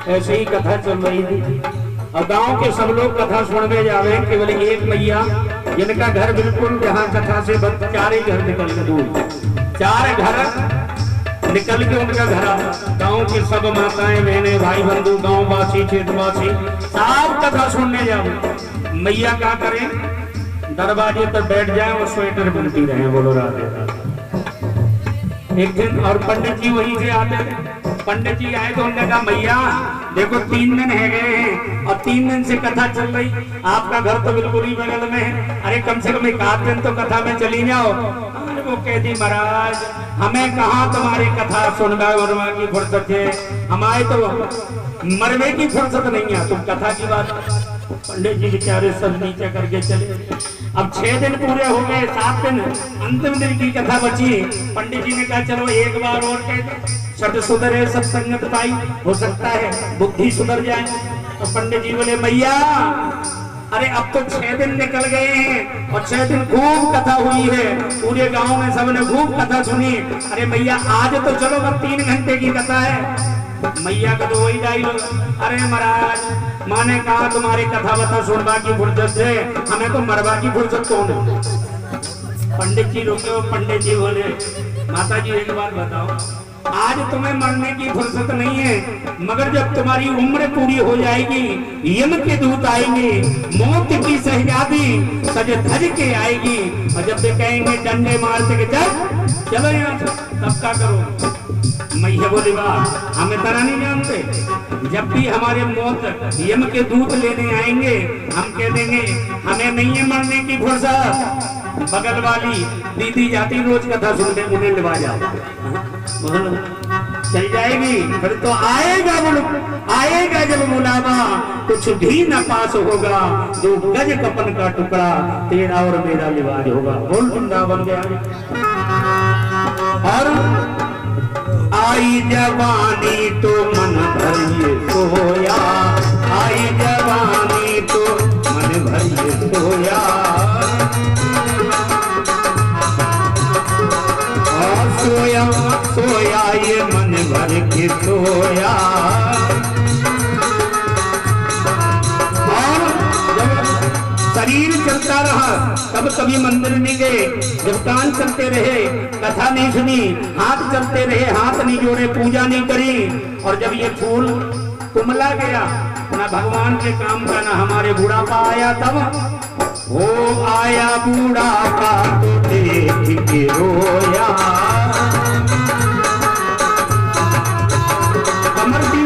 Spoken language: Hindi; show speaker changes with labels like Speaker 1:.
Speaker 1: ऐसे ही कथा चल रही थी और गांव के सब लोग कथा सुनने जावे, केवल एक मैया जिनका घर बिल्कुल जहाँ कथा से 4 ही घर निकल के दूर, 4 घर निकल के उनका घर। गांव के सब माताएं बहनें भाई बंधु गांव वासी क्षेत्रवासी सब कथा सुनने जावे। मैया क्या करें, दरवाजे पर बैठ जाए और स्वेटर बुनती रहे। बोलो राधे राधे। एक दिन और पंडित जी वहीं से आते थे। पंडित जी आए तो उन्होंने कहा मैया देखो 3 दिन है गए हैं और 3 दिन से कथा चल रही, आपका घर तो बिल्कुल ही बगल में है, अरे कम से कम 1 दिन तो कथा में चली जाओ। वो कहती महाराज हमें कहाँ तुम्हारी कथा सुनवा वरवा की फुर्सत है, हमारे तो मरवे की फुर्सत नहीं है, तुम कथा की बात। पंडित जी बेचारे सब नीचे करके चले। अब 6 दिन पूरे हो गए, 7 दिन अंतिम दिन की कथा बची। पंडित जी ने कहा चलो एक बार और कह दो, शब्द सुधरे सत्संगत पाई, हो सकता है बुद्धि सुधर जाए। तो पंडित जी बोले मैया अरे अब तो 6 दिन निकल गए हैं और 6 दिन खूब कथा हुई है, पूरे गांव में सबने खूब कथा सुनी। अरे मैया आज तो चलो बस 3 घंटे की कथा है। मैया का तो वही डायलॉग, अरे महाराज माने कहा तुम्हारी कथा बता सुनवा की फुर्सत है, हमें तो मरवा की फुर्सत कौन है। पंडित जी रुके हो, पंडित जी बोले माता जी एक बात बताओ, आज तुम्हें मरने की फुर्सत नहीं है, मगर जब तुम्हारी उम्र पूरी हो जाएगी यम के दूत आएंगे, मौत की शहजादी सज धज के आएगी और जब वे कहेंगे डंडे मारते के चलो यहाँ से, तब क्या करो। मैया बोली वाह हमें तरह नहीं जानते, जब भी हमारे मौत यम के दूत लेने आएंगे हम कह देंगे हमें नहीं है मरने की फुर्सत, बगल वाली दीदी जाती रोज कथा सुनते उन्हें लिवा जाओ, चल जाएगी। फिर तो आएगा जब बुलावा कुछ भी न पास होगा, जो गज कपन का टुकड़ा तेरा और मेरा लिवाज होगा। बोल वृंदावन गया। और आई जवानी तो मन भरिए सोया, आई जवानी तो मन भरिए सोया, सोया सोया ये मन भर के सोया। और जब शरीर चलता रहा तब कभी मंदिर नहीं गए, जब कान चलते रहे कथा नहीं सुनी, हाथ चलते रहे हाथ नहीं जोड़े, पूजा नहीं करी, और जब ये फूल कुमला गया ना भगवान के काम का ना हमारे बुढ़ापा आया, तब वो आया बुढ़ापा तो देख के रोया।